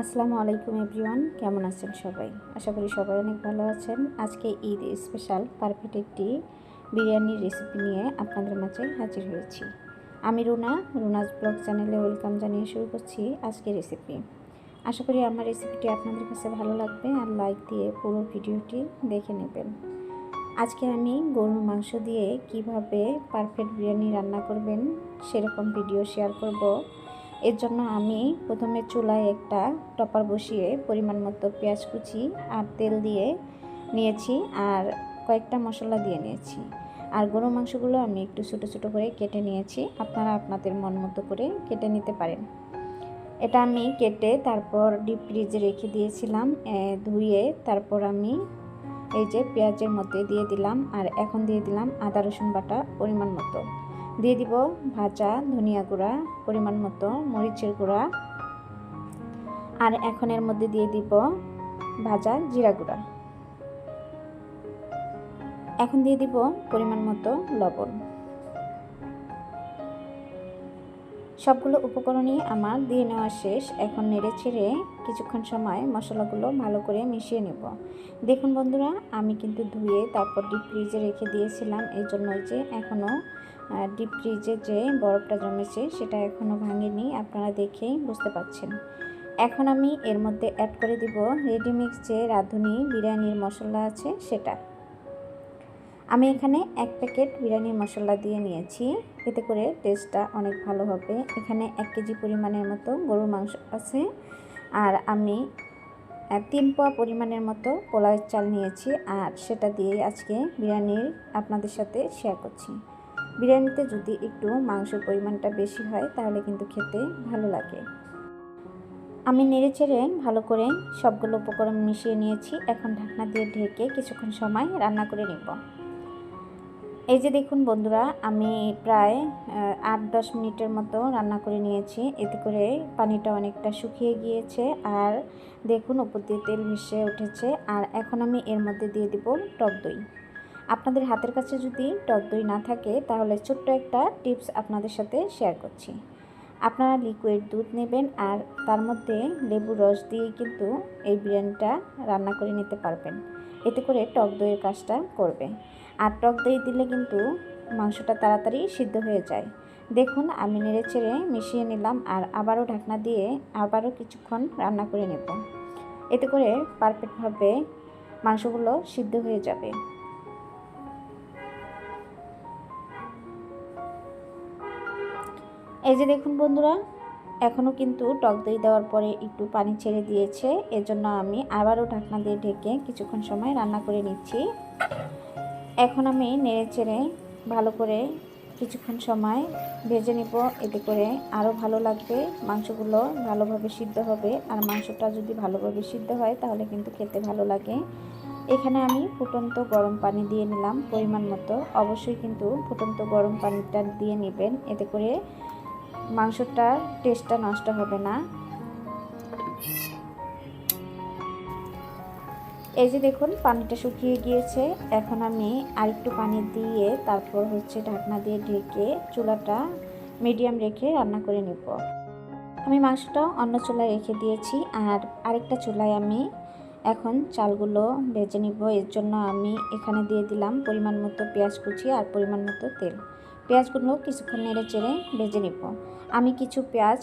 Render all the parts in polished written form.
আসসালামু আলাইকুম এভরিওয়ান, কেমন আছেন সবাই? আশা করি সবাই অনেক ভালো আছেন। আজকে ঈদ স্পেশাল পারফেক্ট একটি বিরিয়ানির রেসিপি নিয়ে আপনাদের মাঝে হাজির হয়েছি। আমি রুনাজ ব্লগ চ্যানেলে ওয়েলকাম জানিয়ে শুরু করছি আজকের রেসিপি। আশা করি আমার রেসিপিটি আপনাদের কাছে ভালো লাগবে আর লাইক দিয়ে পুরো ভিডিওটি দেখে নেবেন। আজকে আমি গরুর মাংস দিয়ে কিভাবে পারফেক্ট বিরিয়ানি রান্না করবেন সেরকম ভিডিও শেয়ার করব। এর জন্য আমি প্রথমে চুলায় একটা টপার বসিয়ে পরিমাণ মতো পেঁয়াজ কুচি আর তেল দিয়ে নিয়েছি আর কয়েকটা মশলা দিয়ে নিয়েছি। আর গরুর মাংসগুলো আমি একটু ছোটো ছোটো করে কেটে নিয়েছি, আপনারা আপনাদের মন মতো করে কেটে নিতে পারেন। এটা আমি কেটে তারপর ডিপ ফ্রিজে রেখে দিয়েছিলাম ধুয়ে। তারপর আমি এই যে পেঁয়াজের মধ্যে দিয়ে দিলাম আর এখন দিয়ে দিলাম আদা রসুন বাটা পরিমাণ মতো, দিয়ে দিব ভাজা ধনিয়া গুঁড়া পরিমাণ মতো, মরিচের গুঁড়া, আর এখন এর মধ্যে দিয়ে দিব ভাজা জিরা গুঁড়া। এখন দিয়ে দিব পরিমাণ মতো লবণ। সবগুলো উপকরণই আমার দিয়ে নেওয়া শেষ। এখন নেড়ে ছেড়ে কিছুক্ষণ সময় মশলাগুলো ভালো করে মিশিয়ে নেব। দেখুন বন্ধুরা, আমি কিন্তু ধুয়ে তারপর ডিপ ফ্রিজে রেখে দিয়েছিলাম, এই জন্য যে এখনও ডিপ ফ্রিজে যে বরফটা জমেছে সেটা এখনও ভাঙেনি, আপনারা দেখেই বুঝতে পারছেন। এখন আমি এর মধ্যে অ্যাড করে দিব রেডিমিক্স যে রাঁধুনি বিরিয়ানির মশলা আছে সেটা। আমি এখানে 1 প্যাকেট বিরিয়ানির মশলা দিয়ে নিয়েছি, এতে করে টেস্টটা অনেক ভালো হবে। এখানে 1 কেজি পরিমাণের মতো গরুর মাংস আছে আর আমি 3 পোয়া পরিমাণের মতো পোলাওয়ের চাল নিয়েছি আর সেটা দিয়ে আজকে বিরিয়ানির আপনাদের সাথে শেয়ার করছি। বিরিয়ানিতে যদি একটু মাংসের পরিমাণটা বেশি হয় তাহলে কিন্তু খেতে ভালো লাগে। আমি নেড়েচেড়ে ভালো করে সবগুলো উপকরণ মিশিয়ে নিয়েছি। এখন ঢাকনা দিয়ে ঢেকে কিছুক্ষণ সময় রান্না করে নেব। এই যে দেখুন বন্ধুরা, আমি প্রায় 8-10 মিনিটের মতো রান্না করে নিয়েছি, এতে করে পানিটা অনেকটা শুকিয়ে গিয়েছে আর দেখুন উপর দিয়ে তেল ভেসে উঠেছে। আর এখন আমি এর মধ্যে দিয়ে দিব টক দই। আপনাদের হাতের কাছে যদি টক দই না থাকে তাহলে ছোট্ট একটা টিপস আপনাদের সাথে শেয়ার করছি। আপনারা লিকুইড দুধ নেবেন আর তার মধ্যে লেবুর রস দিয়ে কিন্তু এই বিরিয়ানিটা রান্না করে নিতে পারবেন, এতে করে টক দইয়ের কাজটা করবে। আর টক দই দিলে কিন্তু মাংসটা তাড়াতাড়ি সিদ্ধ হয়ে যায়। দেখুন আমি নেড়েচেড়ে মিশিয়ে নিলাম আর আবারও ঢাকনা দিয়ে আবারও কিছুক্ষণ রান্না করে নেব, এতে করে পারফেক্টভাবে মাংসগুলো সিদ্ধ হয়ে যাবে। এই যে দেখুন বন্ধুরা, এখনও কিন্তু টক দই দেওয়ার পরে একটু পানি ছেড়ে দিয়েছে, এজন্য আমি আবারও ঢাকনা দিয়ে ঢেকে কিছুক্ষণ সময় রান্না করে নিচ্ছি। এখন আমি নেড়েচেড়ে ভালো করে কিছুক্ষণ সময় ভেজে নিব, এতে করে আরও ভালো লাগবে, মাংসগুলো ভালোভাবে সিদ্ধ হবে। আর মাংসটা যদি ভালোভাবে সিদ্ধ হয় তাহলে কিন্তু খেতে ভালো লাগে। এখানে আমি ফুটন্ত গরম পানি দিয়ে নিলাম পরিমাণ মতো। অবশ্যই কিন্তু ফুটন্ত গরম পানিটা দিয়ে নেবেন, এতে করে মাংসটার টেস্টটা নষ্ট হবে না। এই যে দেখুন পানিটা শুকিয়ে গিয়েছে, এখন আমি আরেকটু পানি দিয়ে তারপর ঢাকনা দিয়ে ঢেকে চুলাটা মিডিয়াম রেখে রান্না করে নেব। আমি মাংসটা অন্য চুলায় রেখে দিয়েছি আর আরেকটা চুলায় আমি এখন চালগুলো ভেজে নিব। এর জন্য আমি এখানে দিয়ে দিলাম পরিমাণ মতো পেঁয়াজ কুচি আর পরিমাণ মতো তেল। পেঁয়াজগুলো কিছুক্ষণ নেড়ে চেড়ে ভেজে নিব। আমি কিছু পেঁয়াজ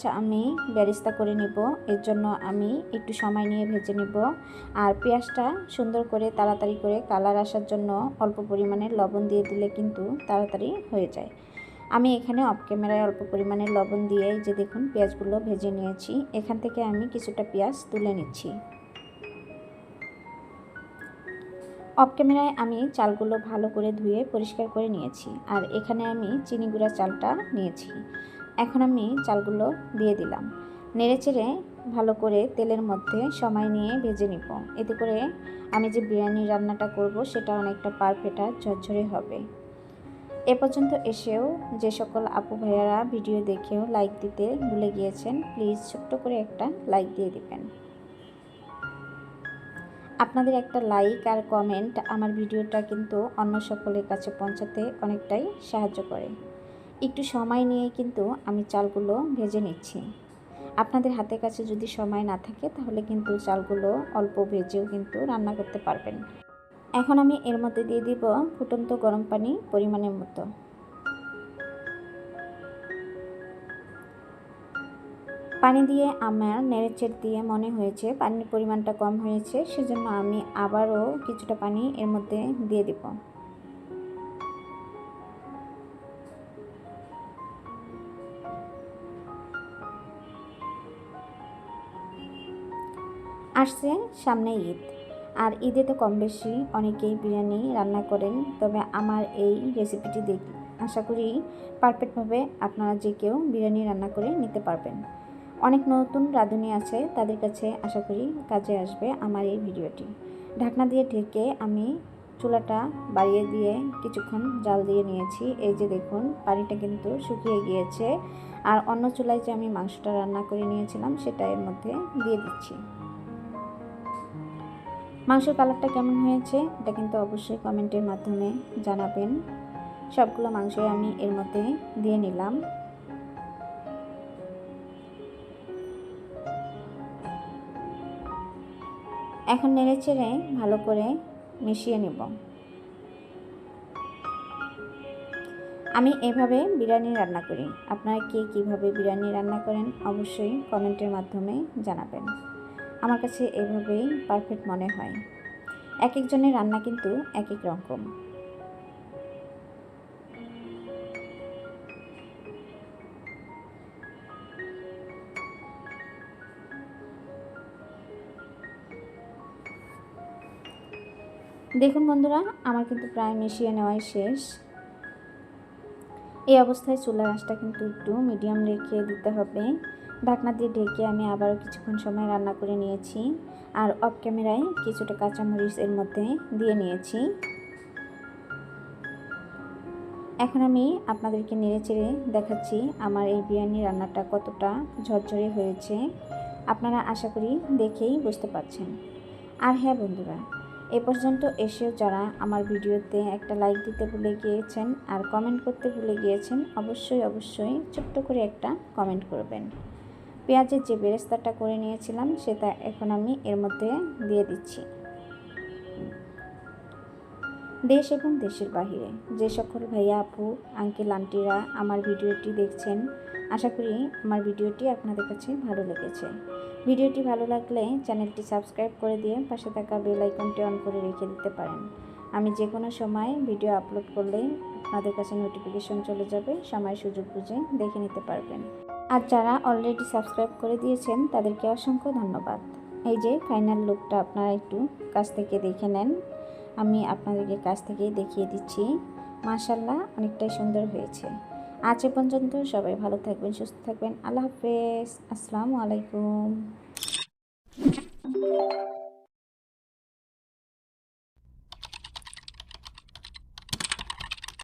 বেরেস্তা করে নিব, এর জন্য আমি একটু সময় নিয়ে ভেজে নিব। আর পেঁয়াজটা সুন্দর করে তাড়াতাড়ি করে কালার আসার জন্য অল্প পরিমাণে লবণ দিয়ে দিলে কিন্তু তাড়াতাড়ি হয়ে যায়। আমি এখানে অফ ক্যামেরায় অল্প পরিমাণে লবণ দিয়ে যে দেখুন পেঁয়াজগুলো ভেজে নিয়েছি। এখান থেকে আমি কিছুটা পেঁয়াজ তুলে নিচ্ছি। অফ ক্যামেরায় আমি চালগুলো ভালো করে ধুয়ে পরিষ্কার করে নিয়েছি আর এখানে আমি চিনি গুঁড়া চালটা নিয়েছি। এখন আমি চালগুলো দিয়ে দিলাম, নেড়েচেড়ে ভালো করে তেলের মধ্যে সময় নিয়ে ভেজে নিব, এতে করে আমি যে বিরিয়ানি রান্নাটা করব সেটা অনেকটা পারফেক্ট আর ঝরঝরে হবে। এ পর্যন্ত এসেও যে সকল আপু ভাইয়ারা ভিডিও দেখেও লাইক দিতে ভুলে গিয়েছেন, প্লিজ ছোট্ট করে একটা লাইক দিয়ে দিবেন। আপনাদের একটা লাইক আর কমেন্ট আমার ভিডিওটা কিন্তু অন্য সকলের কাছে পৌঁছাতে অনেকটাই সাহায্য করে। একটু সময় নিয়ে কিন্তু আমি চালগুলো ভেজে নিচ্ছি। আপনাদের হাতের কাছে যদি সময় না থাকে তাহলে কিন্তু চালগুলো অল্প ভেজেও কিন্তু রান্না করতে পারবেন। এখন আমি এর মধ্যে দিয়ে দিব ফুটন্ত গরম পানি পরিমাণের মতো। পানি দিয়ে আমার নেড়েচেড়ে দিয়ে মনে হয়েছে পানির পরিমাণটা কম হয়েছে, সেজন্য আমি আবারও কিছুটা পানি এর মধ্যে দিয়ে দিব। আসছে সামনে ঈদ, আর ঈদে তো কম বেশি অনেকেই বিরিয়ানি রান্না করেন, তবে আমার এই রেসিপিটি দেখে আশা করি পারফেক্টভাবে আপনারা যে কেউ বিরিয়ানি রান্না করে নিতে পারবেন। অনেক নতুন রাঁধুনি আছে, তাদের কাছে আশা করি কাজে আসবে আমার এই ভিডিওটি। ঢাকনা দিয়ে ঢেকে আমি চুলাটা বাড়িয়ে দিয়ে কিছুক্ষণ জাল দিয়ে নিয়েছি। এই যে দেখুন পানিটা কিন্তু শুকিয়ে গিয়েছে, আর অন্য চুলায় যে আমি মাংসটা রান্না করে নিয়েছিলাম সেটা এর মধ্যে দিয়ে দিচ্ছি। মাংসের কালারটা কেমন হয়েছে এটা কিন্তু অবশ্যই কমেন্টের মাধ্যমে জানাবেন। সবগুলো মাংসই আমি এর মধ্যে দিয়ে নিলাম। এখন নেড়েচেড়ে ভালো করে মিশিয়ে নেব। আমি এভাবে বিরিয়ানি রান্না করি, আপনারা কে কীভাবে বিরিয়ানি রান্না করেন অবশ্যই কমেন্টের মাধ্যমে জানাবেন। আমার কাছে এভাবেই পারফেক্ট মনে হয়। এক একজনের রান্না কিন্তু এক এক রকম। দেখুন বন্ধুরা, আমার কিন্তু প্রায় মিশিয়ে নেওয়াই শেষ। এই অবস্থায় চুলার আঁচটা কিন্তু একটু মিডিয়াম রেখে দিতে হবে। ঢাকনা দিয়ে ঢেকে আমি আবারও কিছুক্ষণ সময় রান্না করে নিয়েছি, আর অফ ক্যামেরায় কিছুটা কাঁচামরিচ এর মধ্যে দিয়ে নিয়েছি। এখন আমি আপনাদেরকে নেড়েচেড়ে দেখাচ্ছি আমার এই বিরিয়ানি রান্নাটা কতটা ঝরঝরে হয়েছে। আপনারা আশা করি দেখেই বুঝতে পারছেন। আর হ্যাঁ বন্ধুরা, এ পর্যন্ত এসেও যারা আমার ভিডিওতে একটা লাইক দিতে ভুলে গিয়েছেন আর কমেন্ট করতে ভুলে গিয়েছেন, অবশ্যই ছোট্ট করে একটা কমেন্ট করবেন। পেঁয়াজের যে বেরেস্তাটা করে নিয়েছিলাম সেটা এখন আমি এর মধ্যে দিয়ে দিচ্ছি। দেশ এবং দেশের বাহিরে যে সকল ভাইয়া আপু আঙ্কেল আন্টিরা আমার ভিডিওটি দেখছেন, আশা করি আমার ভিডিওটি আপনাদের কাছে ভালো লেগেছে। ভিডিওটি ভালো লাগলে চ্যানেলটি সাবস্ক্রাইব করে দিয়ে পাশে থাকা বেল আইকনটি অন করে রেখে দিতে পারেন। আমি যে কোনো সময় ভিডিও আপলোড করলেই আপনাদের কাছে নোটিফিকেশন চলে যাবে, সময় সুযোগ বুঝে দেখে নিতে পারবেন। আর যারা অলরেডি সাবস্ক্রাইব করে দিয়েছেন তাদেরকে অসংখ্য ধন্যবাদ। এই যে ফাইনাল লুকটা আপনারা একটু কাছ থেকে দেখে নেন। আমি আপনাদেরকে কাছ থেকেই দেখিয়ে দিচ্ছি। মাশাআল্লাহ অনেকটাই সুন্দর হয়েছে। আজ এ পর্যন্ত সবাই ভালো থাকবেন, সুস্থ থাকবেন। আল্লাহ হাফেজ। আসসালামু আলাইকুম।